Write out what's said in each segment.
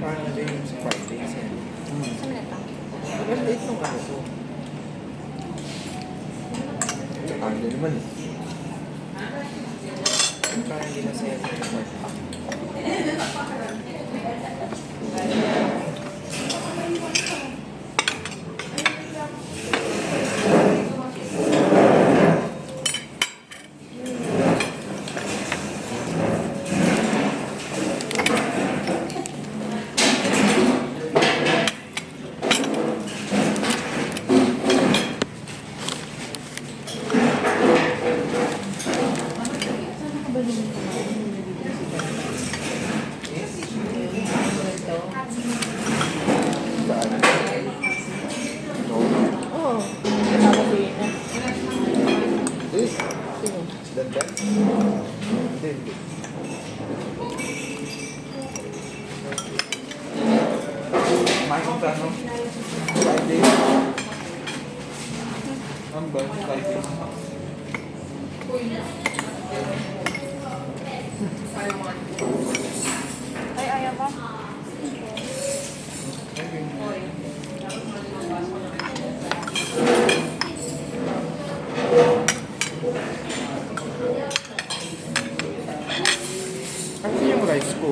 Parang na din yung sa fried days yan. Sa minata. Mas late nung ano to. Tsaka hindi naman eh. Parang hindi na sa'yo yung pork pack. Saan? No? Oo. Nakakapiin na. Eh, Sino? si Dandan? Hindi, hindi. Kumain ko sa ano? Fried days. Ang ba? Fried days. Ay, ayaw ba? Kasi yung rice ko.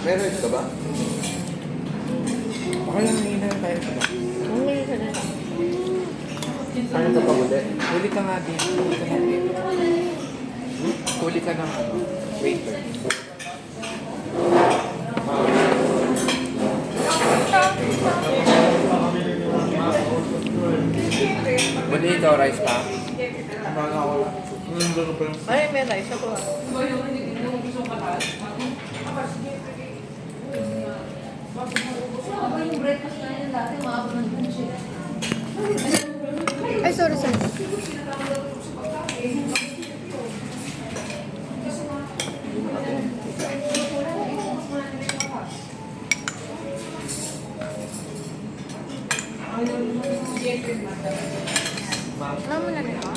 May rice ka ba? Baka lang hindi na tayo sa ba? Ang ngayon ka na. Ano ito pa uli? Huli ka nga din. Huli ka nga din. Huli ka ng ano, waiter. Huli ikaw, rice pa? Ay, may rice ako. Ay, sorry, sorry. Alam mo na rin ako?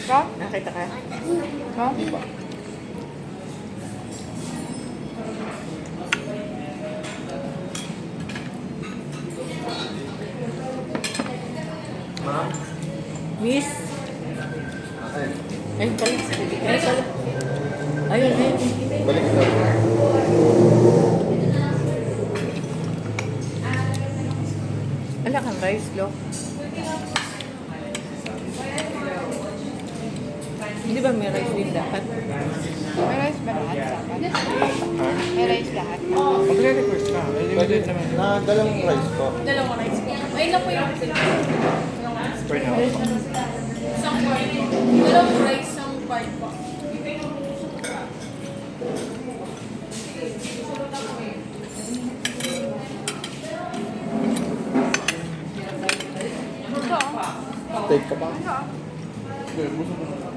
Ka? Nakita ka? Ka? Ma'am? Miss? Ay, Ay, balik. Ay, balik. Ayun, ayun. balik ka. Ala kang rice, lo. Hindi ba may rice din dapat? May rice ba lahat? Dapat? Ha? May rice lahat? Magre-request ka. Limited naman. Na dalawang rice ko. Dalawang rice po. Ayun na po yung For now. isang part. Dalawang rice, isang part po. Steak ka ba? Hindi, gusto ko na.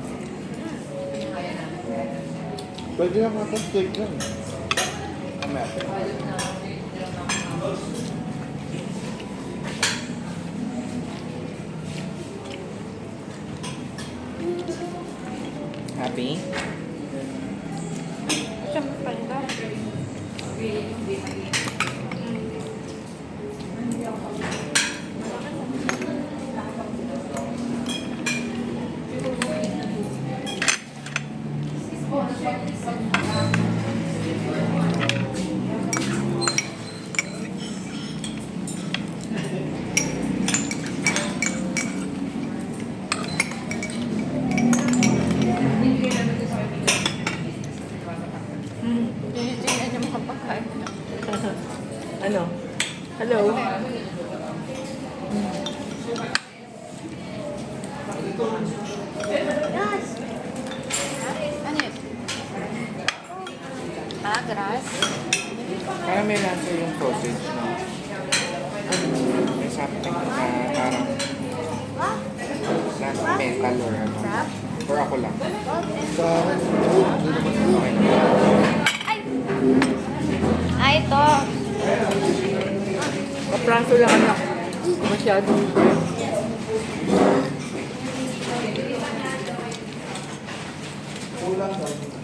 Pwede na mga steak lang. Mamaya. Happy? Siyempre pala. Tinitingnan niya makapagkain. Ano? Hello? Ano yun? Ah, grass? Parang may lansa yung sausage na may something na parang Or ako lang? Sa akin, hindi naman. Okay na. Ay, ito. Kapraso lang anak. Masyadong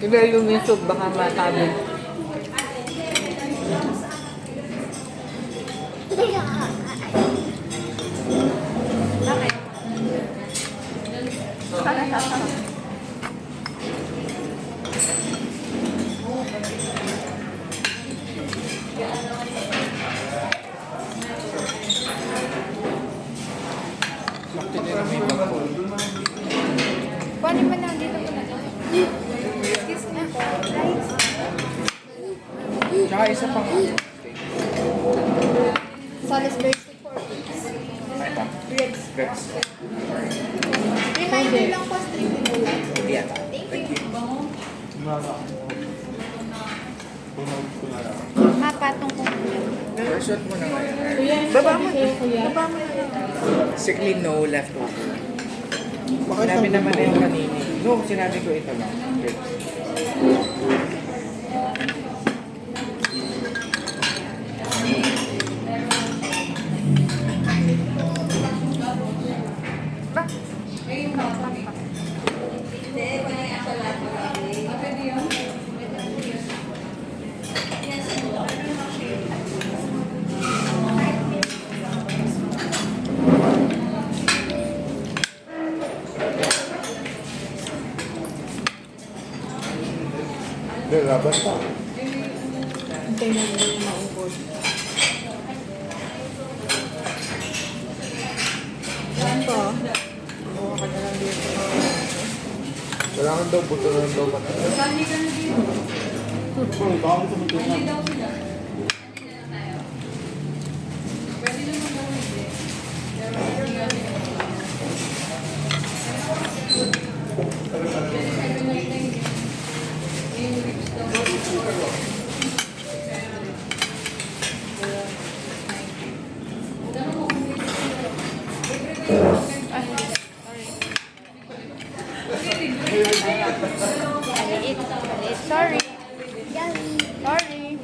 iba yung misog, baka matabi. Sakto din na may bakol. Kunin mo na dito ko na. Excuse me. Tsaka isa pang Salisbury steak for ribs. Ay, pa. Ribs. Reps. Reminder lang po, string din ulit. Hindi ata. Thank you. Bunod ko na lang. Mapatong ko. Shot mo na ngayon. Baba mo na. Baba mo na. Basically, no leftover. Bakit Sinabi ang naman na bunod? yung kanini. No, sinabi ko ito lang. Reps. Hindi, laban pa. Hintay na mo yung maungkod. Yan po. Buka ka na lang dito. Kailangan daw, buto na daw ba? Baka mo tumutunan. Maliit. Sorry. Sorry.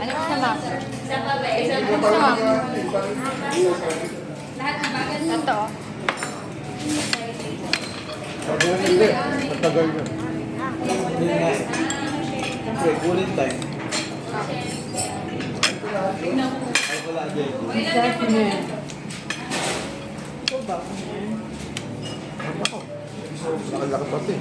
Ano gusto mo? Ano gusto mo? Ito. Hindi, matagal yun. Hindi na. Siyempre, cooling time. Ay, wala dyan. Sarap na yan. Ito ba? Nakalaki pati.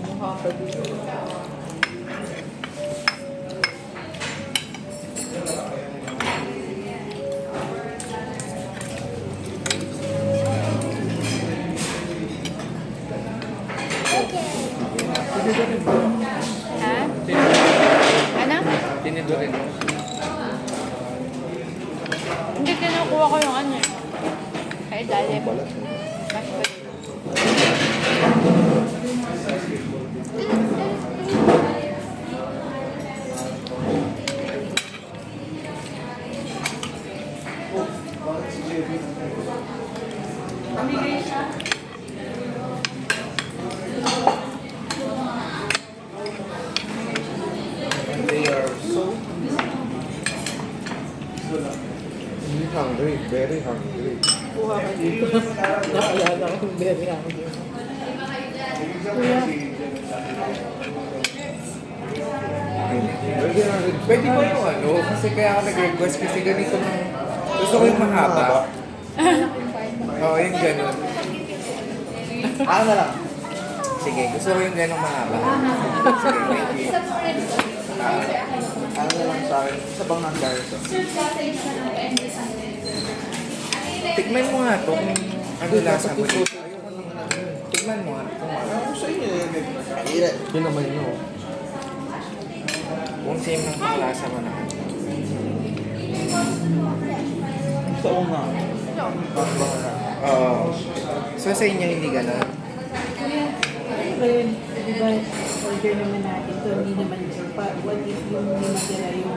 Mukha pa dito. Ha? Ano? Tinido rin. Hindi kinukuha ko yung ano eh. Kaya dali. Balat. Mas pwede. Bakit si JB Uy, very hungry. Kuha ka dito. Naalala ko yung very hungry. Kuya. Very hungry. Pwede ba yung ano? Kasi kaya ako nag-request kasi ganito ng... Gusto ko yung mahaba. Oo, yung gano'n. Ano na lang? Sige, gusto ko yung gano'ng mahaba. Sige, thank you. Ano na lang sa akin? Sa bang nag-garrison? Tikman mo nga to kung ano lasa mo dito. Tikman mo nga. Ano sa inyo eh? Yun naman yun. Kung same ng lasa mo na. Sa una. Oo. So sa inyo hindi gano'n? Ayun, di ba, order naman natin to, hindi naman what if yung hindi matira yung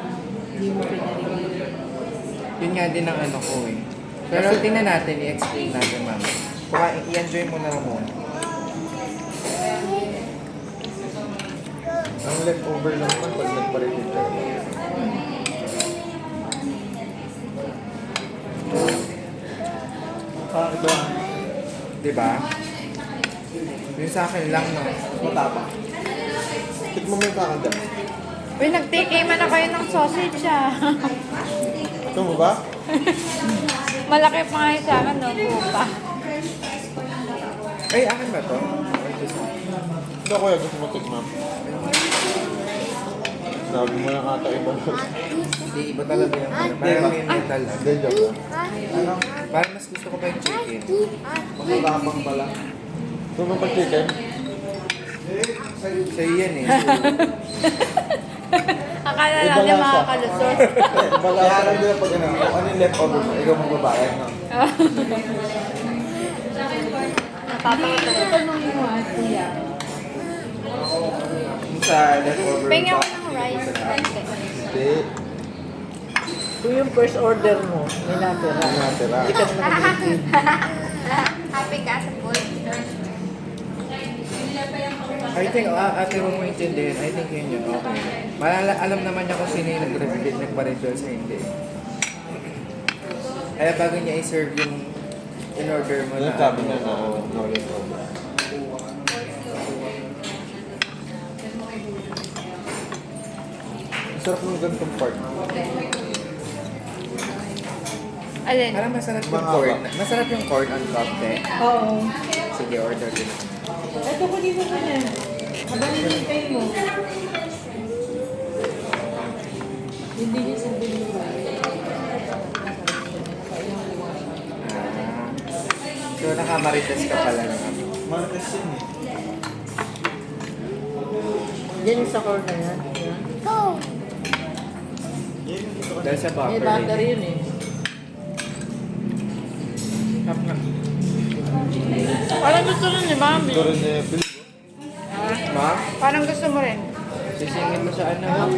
hindi mo pinareview? Yun nga din ang ano ko eh. Pero tingnan natin, i-explain natin mama. Baka i-enjoy mo na lang muna. Ang leftover lang naman pag nagpa-repeat ka. Iba. Diba? Yung sa akin lang, no? Matapang. Tikmo mo yung kakanda. Uy, nag-take man na kayo ng sausage ah. Ito mo ba? Malaki pa nga yung sa akin, no? Pupa. Ay, akin ba to? Or just... Ito kuya, gusto mo tikman. Sabi mo lang ata iba. Hindi, iba talaga yung ano. Parang may metal. Hindi, joke lang. Ano? Parang mas gusto ko pa yung chicken. Makalabang pala. Ito mo pa chicken? Sa'yo yan eh. Akala lang niya makakalusot. Kaya lang din pag ano, kung ano yung leftover mo, ikaw magbabayad, no? Napapakat na. Tanongin mo kuya. Yung sa leftover Pengi ba? ako ng rice. Hindi. Kung yung first order mo, may natira. Ang natira. Hindi ka naman nag-repeat. Happy ka sa food. I think, ate mo intindihin, I think yun yun, okay. Alam naman niya kung sino yung nagpa-refill sa hindi. Kaya bago niya i-serve yung in-order mo na. Yung sabi niya na no leftover. Ang sarap ng ganitong part. Alin? Parang masarap yung Mahaba. corn. Masarap yung corn on top, eh. Oo. Sige, order din. Ito ko dito ko na. Habang hinihintay mo. Hindi niya sabi mo ba? So, nakamarites ka pala naman. Martes yun eh. Yan yung sa corner na yan. Yan. Dahil sa May buffer. butter yun eh. Tap na. Parang gusto rin ni Mami. Ito rin eh, Bilbo. Ma? Parang gusto mo rin. Sisingin mo sa ano?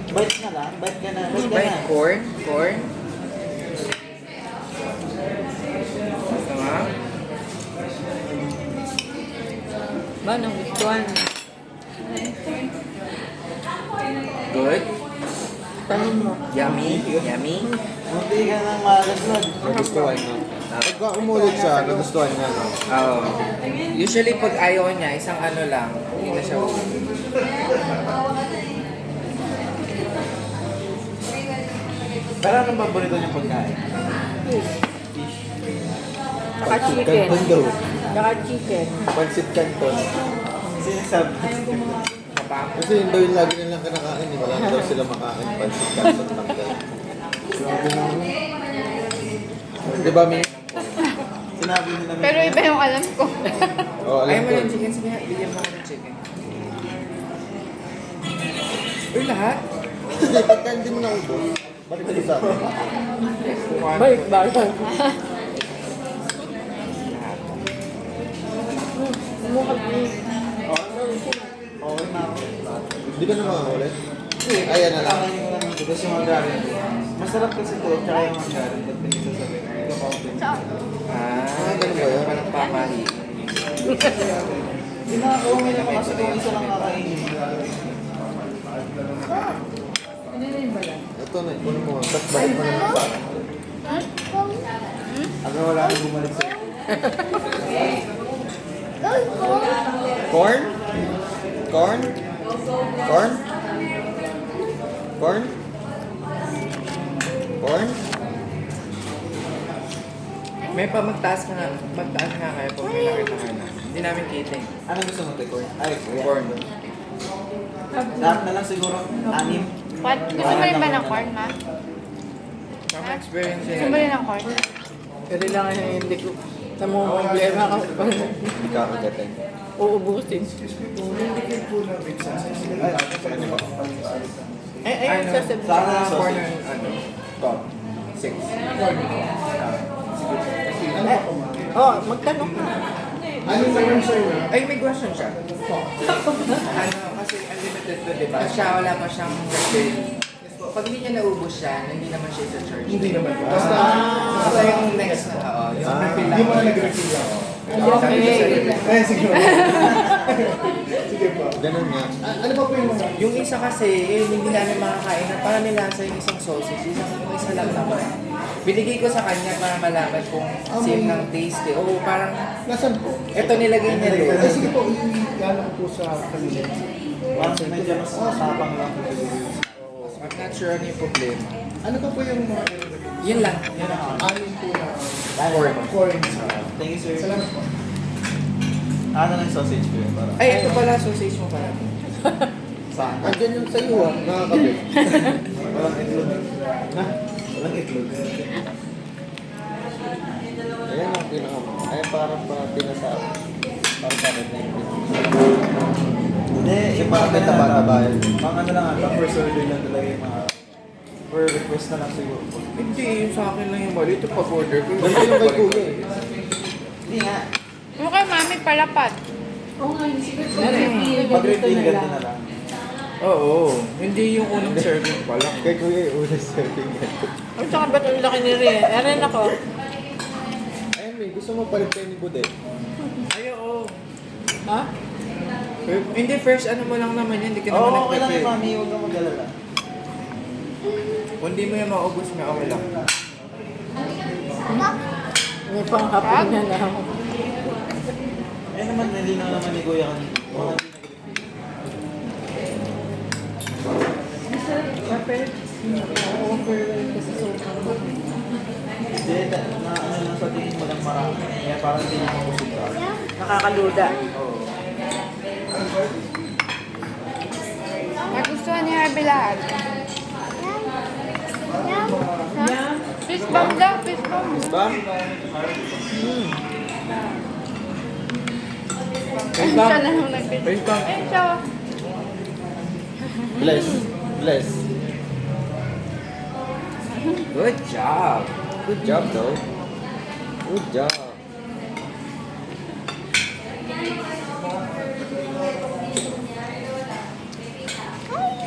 Bite na lang, bite ka na, bite ka By na. corn? Corn? Tama? Ba, nang gustuhan. Good? Tanong mo. Yummy? Yummy? Hindi ka nang malaglag. Nagustuhan niya. Pagka umulit siya, nagustuhan niya, no? Oo. Usually, pag ayaw niya, isang ano lang, hindi na siya uulit. Pero anong paborito niyang pagkain? Saka chicken. Canton daw. Saka chicken. Pansit Canton. Sinasabi. Kasi yun daw yung lagi nilang kinakain. Wala na daw sila makain. Pansit Canton lang daw. Grabe naman. Di ba, May? Sinabi nila May. Pero iba yung alam ko. Oo, alam Ayaw mo ko. ng chicken? Sige, bigyan mo ako ng chicken. Uy, lahat? Hindi, pagka hindi mo naubos, bakit ka sa akin? Bait ba? Umukat mo. Okay na ako. Hindi ka na makakaulit? Ayan na lang. Tapos yung magarin. Masarap kasi ito, tsaka yung magarin. Ba't pinagsasabi? Ito pa ako. Ganun ba yun? Parang pamahi. Ginagawa mo naman kasi kung isa lang kakainin. Ano na yun ba yan? Ito to na. Kunin mo. Tapos balik mo naman sa akin. Aga wala nang bumalik sa'yo. Corn? Corn? Corn? Corn? Corn? May pa magtaas nga kayo pag may nakita kayo na. Hindi namin kita eh. Ano gusto mo, Corn? Ay, Corn. lahat na lang siguro, 6. What? Gusto mo rin ba ng corn, ma? Tama experience Gusto mo yun. rin ng corn? Kailangan na hindi ko sa mga problema kasi pag Hindi ka kagatin. uubusin. Ay, Ano? sasabihin. Sana corn ng ano? Top. 6. Oh, magtanong ka. Ay, may question siya. Ano, kasi unlimited to, di ba? Siya, wala pa siyang refill. Pag hindi niya naubos siya, hindi naman siya sa charge. Hindi naman. Basta yung next na, yung refill lang. Hindi mo na nag-refill lang. Ganun nga. Yung isa kasi, hindi namin makakain na para nilasa yung isang sausage, yung isa lang naman. Binigay ko sa kanya para malaman kung same ng taste eh. Oo, parang, Nasaan po? ito nilagay niya doon. Ay, sige po, i-ano ko po sa kanila. Parang medyo mas tapang lang. I'm not sure ano yung problema. Ano pa po yung mga Yun lang. anin po na Corn. corns? Thank you, sir. Salamat po. Ano ng sausage ko yun? Para. Ay, ito pala, sausage mo pala. Saan? Andyan yung sa iyo ah, nakakabit. Walang itlog. Ha? Walang itlog. Ayan ang pinaka. Ay, parang pa pinasarap. Parang sa akin na yung Hindi, Yung parang may taba-taba yun. Pang ano lang ata, first order lang talaga yung mga per request na lang siguro. Hindi, yung sa akin lang yung mali. Ito pag-order ko. Ganito yung kay kuya eh. Hindi nga. Yung kay mami, palapat. Oo nga, siguro. Pag-refill ganito na lang. Oo, hindi yung unang serving pa lang. Kay kuya yung una serving yan. Ang saka ba't ang laki ni Ria? Eren ako. Ayun may, gusto mo palit kayo ni Bude? Ay, oo. Ha? Hindi, first ano mo lang naman yan. Hindi ka Oo, naman okay lang nag-prepare. yung mami. Huwag kang mag-alala. Kung di mo yung maubos na, okay lang. May panghapon na lang. Eh naman, nilinaw naman ni Kuya kanina. Mga hindi Siyempre, overwhelmed kasi sobrang Hindi, na ano lang sa tingin mo lang marami. Kaya parang hindi mo kusog ka. nakakaluda. Oo. Nagustuhan ni Harvey lahat. Ha? Fish bomb daw, fish bomb. Ba? Fish Siya bomb. na nung nag-fish Fish bomb. Ayun siya. Bless. Bless. Good job. Good job though. Good job.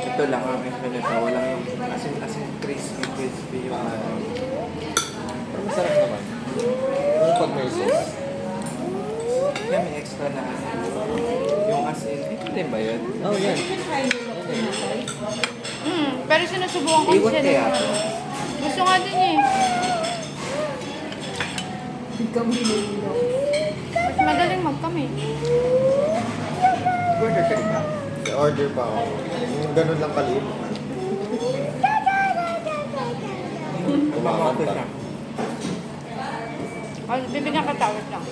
Ito lang ang ito. Walang yung asin crispy yung ano. Pero masarap naman. Yung pag may sauce. Kaya may extra na asin. Yung asin, ito din ba yun? Oh, yan. Pero sinusubukan ko Iwan siya. kaya ng- to? Gusto nga din eh. Ikaw hinihilo. Mas madaling magkami. Order ka rin ba? Order pa ako. Yung ganun lang kaliit. Kumakanta siya. O, bibigyan ka tawad lang.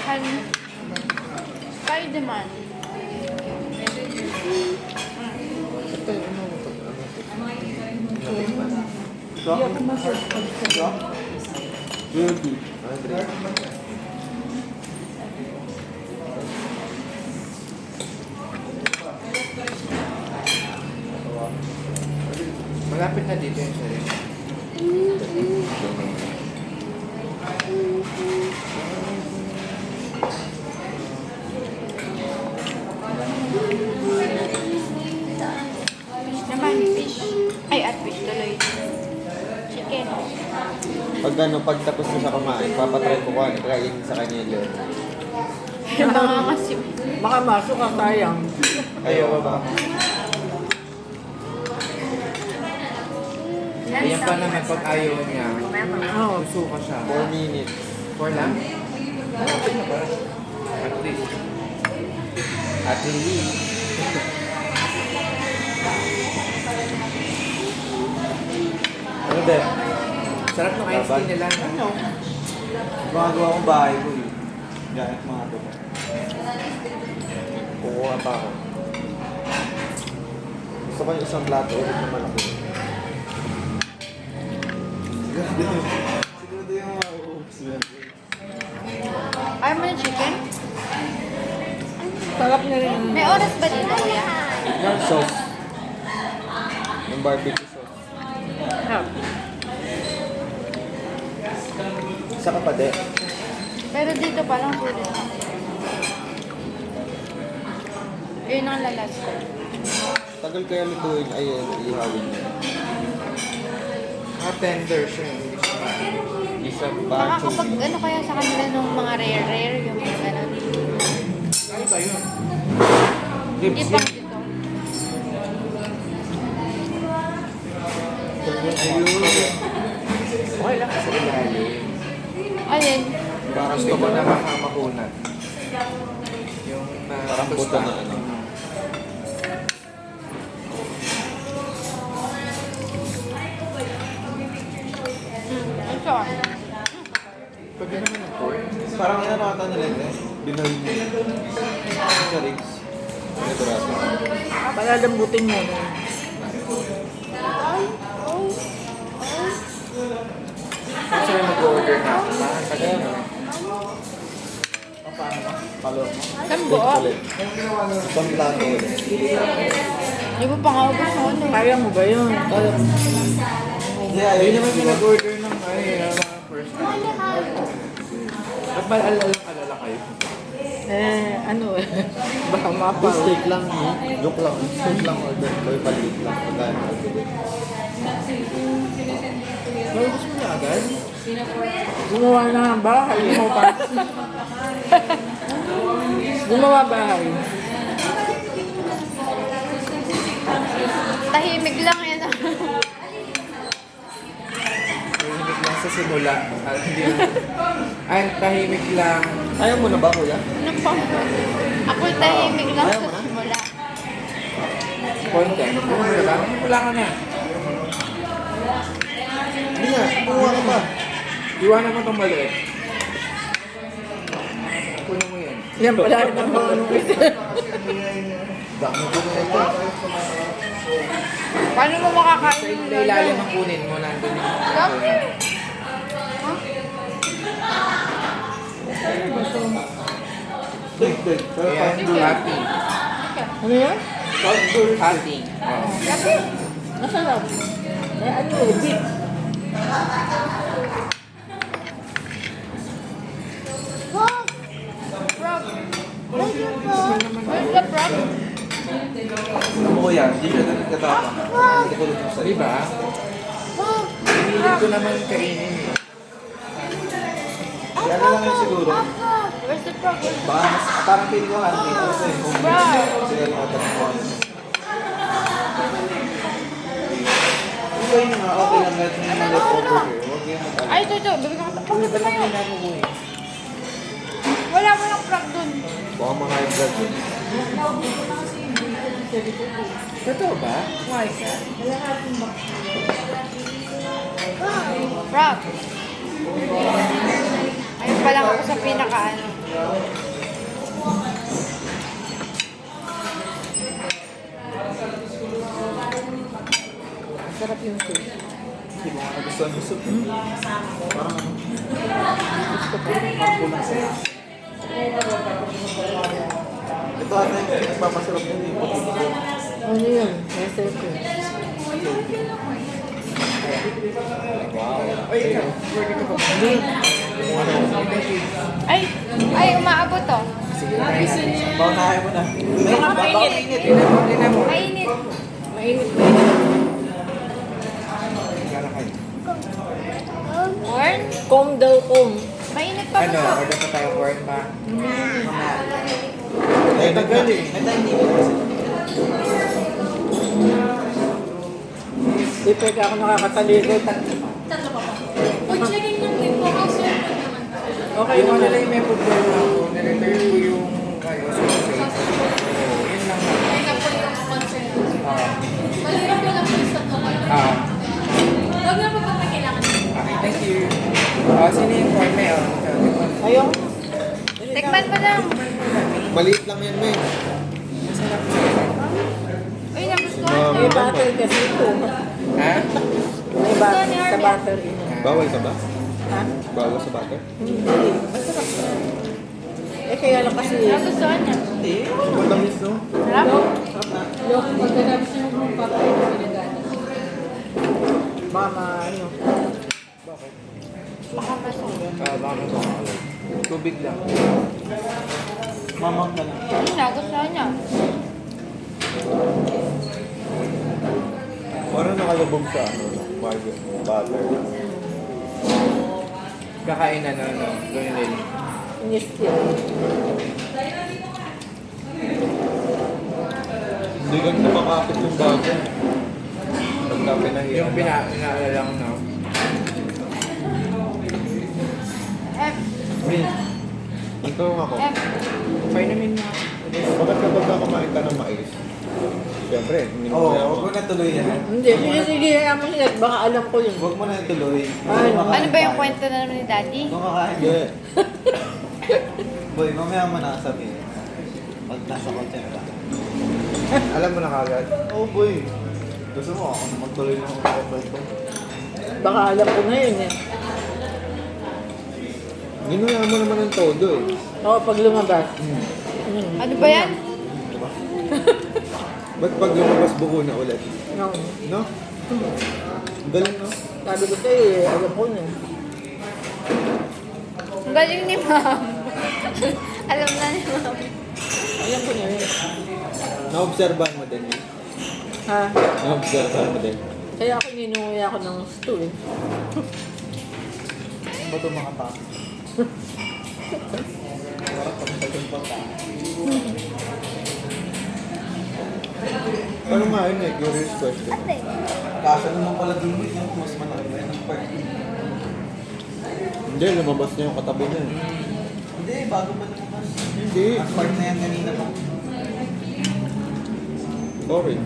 Han. Spiderman. Ito yung ano. Ito? Ito? Beauty. Andre. Malapit na dito yung sarili. Fish naman, fish. Ay, at fish tuloy. Chicken. Pag pag tapos na siya kumain, papatry ko kung ano kainin sa kanya yun. Nangangasim. Baka masok ka, sayang. Ayaw ba? Ayan pa naman pag ayaw niya. Oo. Susuka siya. 4 minutes. 4 lang? Okay na ba? At least. At least. Ano ba? Sarap ng ice tea nila. Ano? Gumagawa kong bahay ko eh. Gamit mga ito. Kukuha pa ako. Gusto ko yung isang plato ulit na malaki. Siguro yung mauubos yan. Ayaw mo ng chicken? Sarap na rin. May oras ba dito, kuya? Yung sauce. Yung barbecue sauce. Sarap. Isa ka pa, de. Pero dito pa lang pwede. Yun ang lalas ko. Tagal kaya lutuin, ayun, ihawin mo. Tender siya. Isa Baka pa, kapag ano kaya sa kanila nung mga rare, yung mga ganun. Ay ba yun? Hindi pa dito. Okay lang sa ilalim. Alin? parang Gusto ko ito na makamakunat. Yung Parang buto na ano. Ito. Pwede naman ng pork. Parang ano ata nila ito eh. Binoy mo. Sa rigs. Ito rato. Palalambutin mo. Kung sila mag-order na ako, parang tagal na. Palo mo. Saan buo? Ulit. Isang plato ulit. Di mo pa nga ubos mo ano. Kaya mo ba yun? Hindi, ayaw Hindi niya naman siguro. pinag-order ng mga first time. At alala kayo. Ano eh. Baka mapaw. Steak lang, joke lang. Steak lang order ko, palit lang. Pagkain mo ulit. Naubos mo na agad? Gumawa na ng bahay. Gumawa bahay. Tahimik lang yan. Tahimik lang sa simula. Hindi na. Ay, tahimik lang. Ayaw mo na ba, kuya? Ano pa? Ako'y tahimik lang sa simula. Content. Ano ba? Wala ka na. Hindi nga, kumuha ka pa. Iwanan mo itong maliit. Kunin mo yan. Yan pala rin ang mga ano. Dami ko na ito. Paano mo Sa makakain yung ilalim lolo? ang kunin mo. Nandun yung Steak din. Pero Ayan, happy. Ano yan? Happy. Masarap. Eh, ano eh, beef. Frog. Where's the frog? Ano ko yan? Hindi siya nagkatapang. Hindi ko luto sa Di ba? Pinilit ko naman kainin eh. Kaya ano lang yun siguro. Where's the frog? Baka mas, parang pili ko handy. Kasi kung siguro order ko. Ito yun nga, okay lang kahit may mga leftover eh. Huwag yung mag-alala. Ay, ito. Bibig ko. Bakit ba yun? Wala mo lang frog dun. Baka mga high blood yun. Totoo ba? Kumain ka? Frog. Ayun pa lang ako sa pinaka-ano. Sarap yung soup. Hindi mo nga nagustuhan yung soup. Parang ano. Ito ata yung nagpapasarap yun eh. Ano yun? Nasa ito. Ay, ikaw. Pwede ka pa. Hindi. Ay, umaabot to. Sige, tayo. Paunahin mo na. Mainit. Tingnan mo. Mainit. Mainit ba yun? Gara kayo. Corn? Com daw, com. Mainit pa Ano, ba? order pa tayo corn pa. Ay, tagal eh. May time limit kasi. Di pwede ako nakakatalikod. Tatlo pa pa. Pag checking lang din po kasi naman. Okay, yung ano lang yung may football na ako. Nireturn ko yung sausage. Yun lang. May na po yung concern. Ah, Malirap ko lang po yung tatlo ko. ah, Huwag na po pag may kailangan. okay, thank you. Sino yung corn may Ayaw. Tikman mo lang. Maliit lang yan, men. Masarap. Uy, nagustuhan Ah, May niya. butter kasi ito. Ha? May butter sa butter. Bawal ka ba? Ha? Bawal sa butter? Hindi. Masarap na. Eh kaya lang kasi. Nagustuhan niya. Hindi. Matamis, no? Sarap? Yung pagkatapos niya yung papay na pinagana. Mama, ano? Baka masarap. Baka masarap. Tubig lang. Mamang ka lang. Nagustuhan niya. Parang nakalubog sa ano, butter. Kakain na no. Ganyan din. Yes, yun. Hindi ganito makakapit yung butter. Pagka pinahiyan Yung pinaalala ko na. Em, Ito ako. em. Fine namin na. Bakit kapag kumain ka ng mais? Siyempre, hindi mo Oo, kaya huwag mo na tuloy yan. Hindi, sige, hayaan mo siya. Baka alam ko yun. Huwag mo na tuloy. Ano ba yung kwento na naman ni Daddy? Kung kakain Hindi. Boy, mamaya mo na sabihin. Pag nasa content ka. Alam mo na kagad. Oh boy. Gusto mo ako na magtuloy ng kwento. Baka alam ko na yun eh. Ginuya mo naman ng todo eh. Oo, pag lumabas. Ano ba yan? Ba't pag lumabas buko na ulit? No. No? Ang galing, no? Sabi ko sa'yo eh, alam ko na. Ang galing ni Ma'am. Alam na ni Ma'am. Alam ko na yun. Naobserbahan mo din yun. Ha? Naobserbahan mo din. Kaya ako ninunguya ako ng stew eh. Ano ba ito mga tao? Parang pagkakas pa ka. Ano nga yun eh, curious question. Kaso naman pala gimmick yung mas malaki ba yung part. Hindi, lumabas na yung katabi niya. eh. Hindi, bago pa lumabas. Hindi. Ang part na yan kanina pa. Sorry.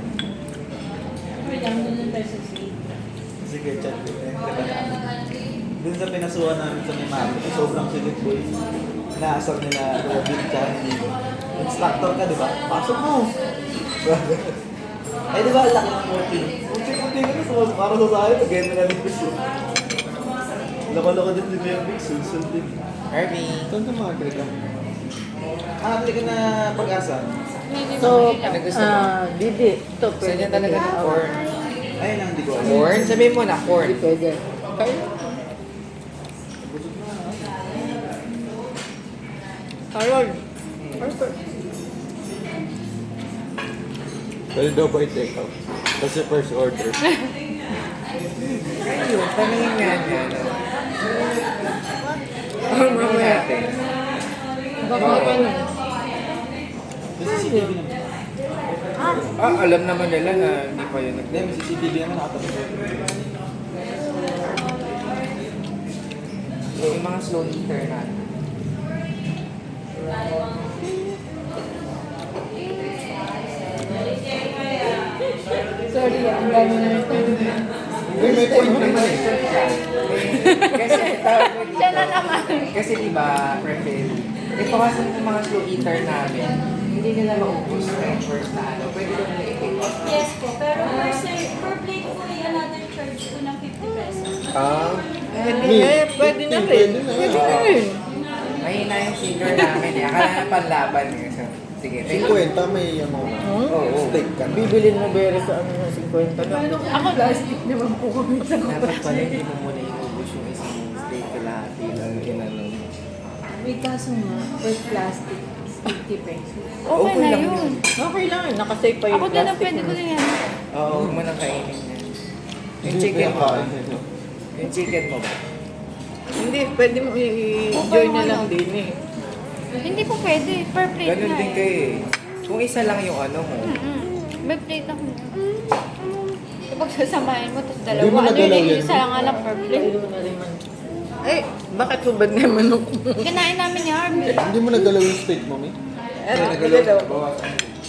Sige, chat ko. Dun sa pinasuhan namin sa may mami, sobrang silit boy. Inaasar nila Robin tsaka hindi. Instructor ka, di ba? Pasok mo! Eh, di ba, ang laki ng mochi? Mochi-mochi ka na, para sa sayo, nag-game na din gusto. Lako-lako din si Kuya Vic, sul-sul din. Harvey. Saan ka mag-agree? Hanap ka na pag-asa. So, Ano gusto mo? Didi. Ito, Gusto niya talaga ng corn. Ayun ang hindi ko alam. Corn? Sabihin mo na, corn. Hindi pwede. Kaya. Carol. Pwede daw ba i-take out? Kasi first order. Ayun, tanongin nga niya. Tanongin natin. Baka ano. May CCTV naman. Alam naman nila na hindi pa yun Hindi, may CCTV naman nakatabi. yung mga slow eater natin. Sorry, ang dami na ito. Hindi, may point naman eh. Kasi tawag mo Siya na dito. naman. Kasi diba, prefer. Ito kasi yung mga slow eater namin, hindi nila maubos na yung first na ano. Pwede lang nila i-take out. Yes po, pero per plate po ay another charge po ng 50 pesos. Pwede na rin. Pwede na. Pwede na rin. Mahina yung figure namin eh. Akala na panlaban eh. So, sige, take 50 may ano na. Oo. Steak ka na. Bibilin mo bere sa ano na 50 na. Ako plastic naman po kami sa Dapat pala hindi mo muna inubos yung isang steak kalahati lang inano. May kaso nga, per plastic, 50 pesos. Okay na lang yun. Okay lang, nakasave pa yung Ako din ang plastic pwede ko mo. din yan. Oo, huwag mo nang kainin yan. Yung Hindi chicken kaya mo ba? kain nito. Yung chicken mo ba? Hindi, pwede mo i-join na lang din eh. Hindi po pwede. Per plate Ganun na din eh. kayo eh. Kung isa lang yung ano mo. May plate ako na. Kapag sasamahin mo, tapos Hindi mo dalawa. Ano nagalaw yun? yan. Isa lang nga lang per plate. Ayun na rin man. Eh, bakit hubad na yung manok? Kinain namin ni Harvey. Hindi mo nagalaw yung steak mo, mi? Ano, Nagalaw. daw?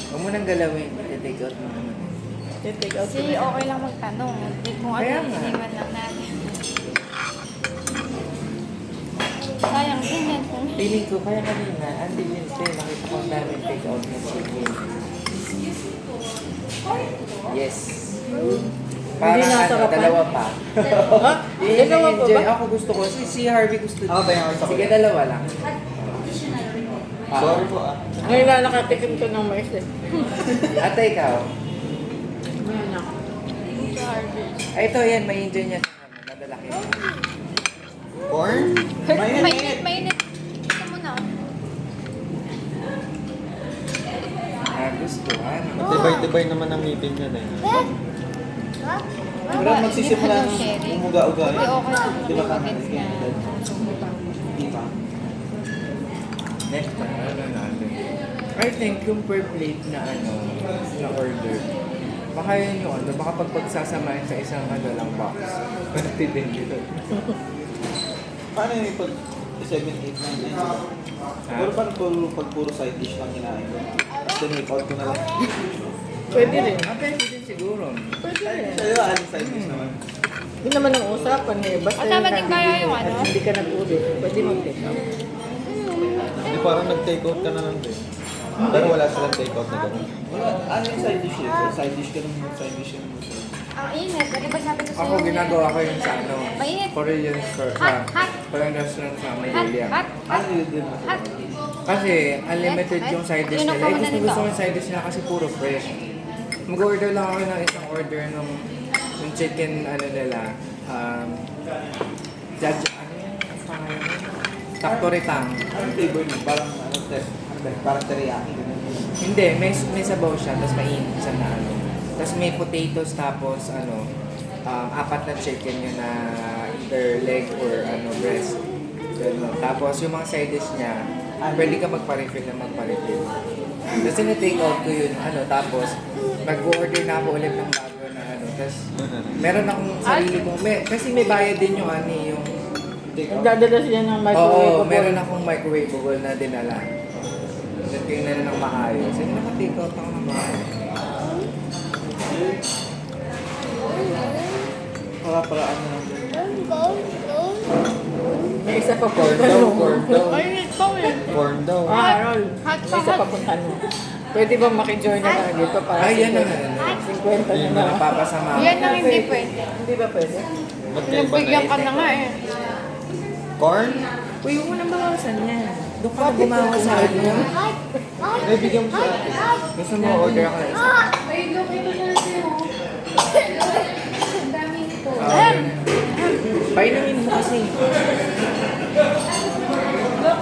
Huwag mo nang galawin. I-take out mo naman. Take out. Kasi okay lang magtanong. Hindi kung ano, Kaya nga. iniwan lang natin. Sayang din yan kung Feeling ko kaya kanina, Andy Lindsay, nakita ko ang daming take out na chicken. Yes. Parang Hindi ano, nasarapan? dalawa pa. Ha? Dalawa pa enjoy ba? ako gusto ko. Si Harvey gusto din. Ako ba yung gusto ko? Sige, dalawa lang. Sorry po ah. Ngayon lang nakatikim ko ng mais eh. Ate, ikaw? Ngayon ako. si Harvey. Ay, ito yan, may enjoy niya. Nadalaki. Corn? Mainit, mainit. Ito mo na. Nagustuhan. Matibay-tibay naman ang ngipin yan eh. Pero magsisimula ng umuga-uga Hindi, okay lang. Di ba ka Gets niya. Di ba? Next time, ano natin? I think yung per plate na ano, na order, baka yun yung ano, baka pag pagsasamahin sa isang ano lang box. 20 din yun. Paano yung pag 7, 8, 9, 10? Pero parang pag puro side dish lang kinain ko. Tapos tinake out ko na lang. Pwede rin. Pwede din siguro. Pwede rin. Sa'yo, ano side dish naman? Yun naman ang usapan eh. Basta At tama din kaya yung at ano? hindi ka nag-ulit. Pwede mag-take out. Hindi parang nag-take out ka na lang din. Pero wala silang take out na gano'n. Wala, ano yung side dish yun? Side dish ka ng side dish yun. Ang init. Di ba sabi ko sa'yo? Ako ginagawa ko yung sa ano, Mainit. Korean Hot, sa hot. Korean restaurant sa Hot, Maynila. hot, hot, Ano yun din? hot. Kasi unlimited yung side dish nila. Eh, gusto ko yung side dish nila kasi puro fresh. Mag-order lang ako ng isang order ng yung chicken ano nila. Judge, ano yun? Ang pangalan yun? Taktoritang. Anong flavor niyo? Parang ano, ano ba yun? Parang teriyaki. ganun. Hindi, may sabaw siya, tapos mainit siya na ano. Tapos may potatoes, tapos ano, apat na chicken yun na either leg or ano, breast. Ganun. Tapos yung mga side dish niya, pwede ka magpa-refill na magpa-refill. Tapos na-take out ko yun, ano, tapos mag-order na ako ulit ng bago na ano. Tapos meron akong sarili kong, kasi may bayad din yung ano, yung Nagdadala siya ng Oo, microwave. meron akong microwavable na dinala. Then tingnan na ng maayos. Sige, naka-take out ako ng maayos. Para ano lang din. May isa pa Corn daw, corn daw. Mainit pa eh. Corn daw. Ah, Rol. Hot May pa, isa pa hot. puntahan mo. Pwede ba makijoin na lang dito para Ay, yan 50 na. 50 na Yung lang. napapasama. Yan ang hindi pwede. Hindi ba pwede? Magkaiba Nagbigyan na ka eh. na nga eh. Corn? Uy, huwag mo nang bawasan yan. Doon ka na gumawa sa ano. May bigyan mo sa akin. Gusto mo order ako ng isa. Painumin mo kasi. Lock,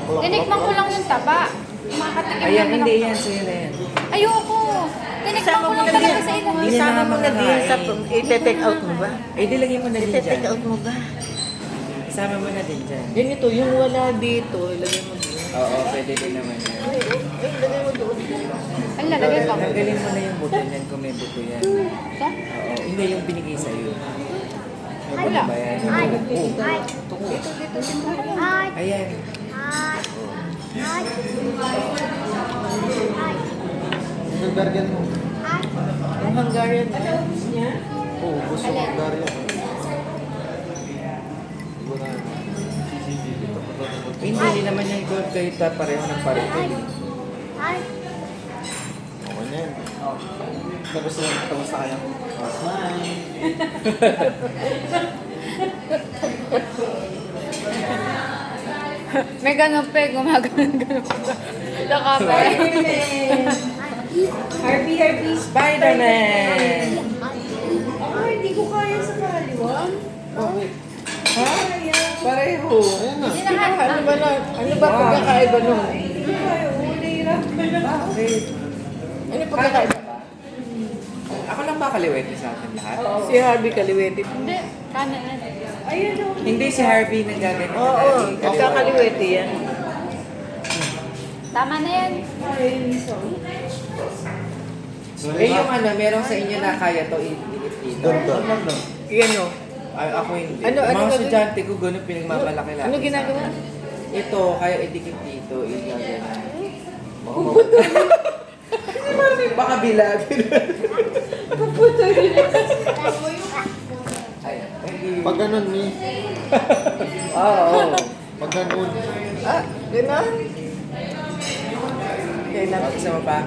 lock, Tinikman ko lang yung taba. Makakatikim Ayan, naman hindi ako. yan. Sa'yo na yan. Ayoko. Tinikman ko lang talaga sa ilang. Hindi Isama na mo na din sa ite-take out mo ba? Eh, dilagay mo na din Ite-take dyan. out mo ba? Isama mo na din dyan. Ganito, yung wala dito, ilagay mo doon. Oo, pwede din naman yan. Ay, ilagay mo doon. Ang lalagay ko. Tanggalin mo na yung buto niyan kung may buto yan. Ito? Oo, hindi yung binigay sa'yo. May Hala. buto ba yan? Ayan. Nagdargan mo. Yung Hungarian na niya. Oo, gusto mo Hungarian. Iba na. CCTV. Hindi naman yan gold kayo pareho ng pareho. Okay na yan. Tapos na kaya. Smile. May ganun pa eh. Gumaganon pa. Nakaka. Spider-Man! Hindi ko kaya sa kaliwa. Ha? Pareho. Ayan na. Ano ba na? Ano ba pagkakaiba nun? Bakit? Ano pagkakaiba? Ako lang ba kaliwete sa atin lahat? Si Harvey Kaliwete. Hindi. Kanan na. Ayun o. Hindi si Harvey nagaganyan. Oo, kakaliwete yan. Tama na yan. Ayun, so. Eh yung ano, merong sa inyo na kaya to i-dikit dito. Doon. Yan o. Ay, ako hindi. Ano Mga gagawin? estudyante ko, gano'n pinagmamalaki lang. Ano ginagawa? Ito, kaya idikit dito, i-gaganyan. Baka bilag. Ay, hindi. Pag ganun, Mi. Oo. Pag ganun. Ah, gano'n? Kailan isa mo pa?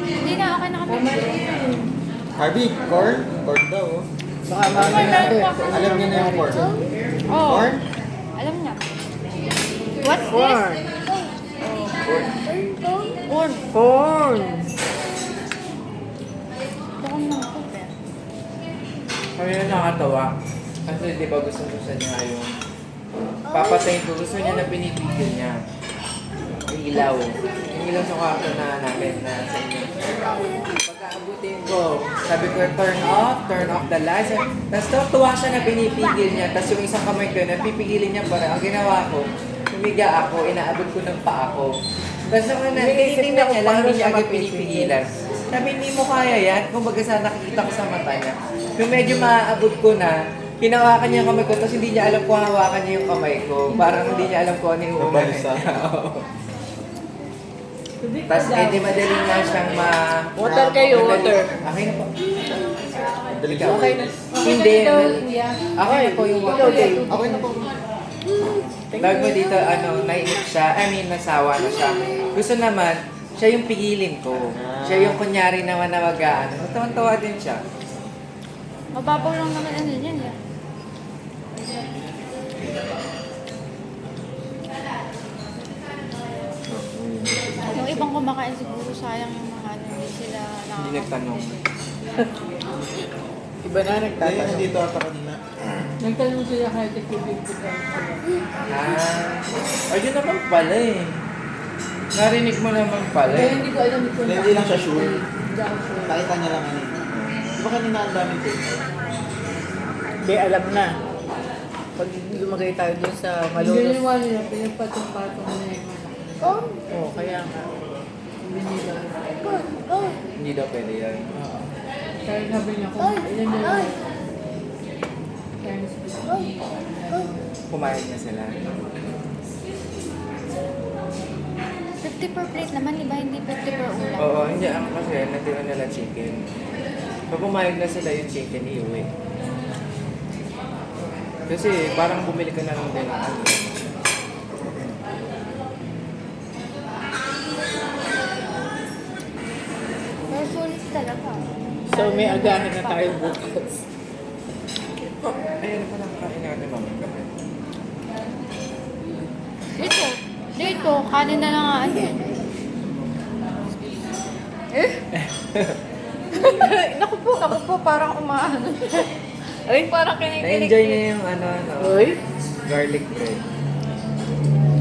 Hindi na, okay na kami. Tama na yan. Harvey, corn? Corn daw. Oh. Baka mamaya. Alam niyo na yung corn. Oo. Corn? Alam niya. What's Corn. this? Corn. Corn. Corn ng kape. Kaya nakakatawa. Kasi di ba gusto niya yung papatayin ko. Gusto niya na pinipigil niya. Yung ilaw. Yung ilaw sa kwarto na namin na sa inyo. Pagkaabutin ko, sabi ko, turn off the lights. Tapos tuwa siya na pinipigil niya. Tapos yung isang kamay ko, napipigilin niya para. Ang ginawa ko, humiga ako, inaabot ko ng paa ko. Tapos naman na, tinitingnan niya lang, hindi niya agad pinipigilan. Sabi, hindi mo kaya yan. Kung baga sa nakikita ko sa mata niya. Yung medyo maaabot ko na, hinawakan niya yung kamay ko, tapos hindi niya alam kung hawakan niya yung kamay ko. Parang hindi niya alam kung ano yung umano Nabalisa. niya. Tapos di madali nga siyang Water kayo, water. Okay na po. Delikado. Okay na. Hindi. Okay na po yung water. Okay. Okay na po. Tawag mo dito, naiinip siya. Nasawa na siya. Gusto naman, siya yung pigilin ko. Siya yung kunyari naman na mag-aano. Tawan-tawa din siya. Mababaw lang naman ano yan. eh. Yung ibang kumakain siguro sayang yung mga ano, hindi sila Hindi nagtanong. Iba na Ayun, nagtatanong. dito ata kanina. Nagtanong sila kahit nag-50 Ayun naman pala eh. Narinig mo naman pala eh. hindi ko alam ito. Hindi lang siya sure. Hindi ako sure. Nakita niya lang ano. Di ba kanina ang daming tape? Hindi, alam na. Pag lumagay tayo dun sa Malolos. Hindi nila nila, pinagpatong-patong na yung mga. Oo, kaya nga. Hindi nila. Hindi daw pwede yan. Kaya sabi niya kung ilan na lang. Chinese people. Pumayag na sila. 50 per plate naman, di ba? Hindi 50 per ulam. Oo, hindi. Ako kasi natira nila chicken. Pag pumayag na sila yung chicken, iuwi. Kasi parang bumili ka na lang din ng ano. Pero sulit talaga. So may agahan na tayo bukas. Ayun pa lang kain natin mamaya kami. Dito, kanin na lang nga. Naku po, parang umaano. Ay, parang kinikilig. Na-enjoy niya yung Uy, garlic bread.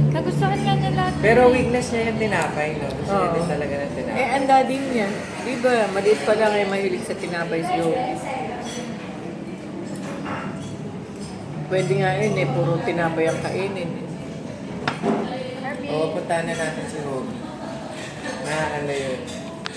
Nagustuhan nga nila. Pero weakness niya yung tinapay, no? Gusto niya Oo. din talaga ng tinapay. ang daddy niya. Di ba, maliit pa lang ay mahilig sa tinapay si Yogi. Pwede nga yun eh, puro tinapay ang kainin eh. Oo, puntahan na natin si Roby. Na ano yun.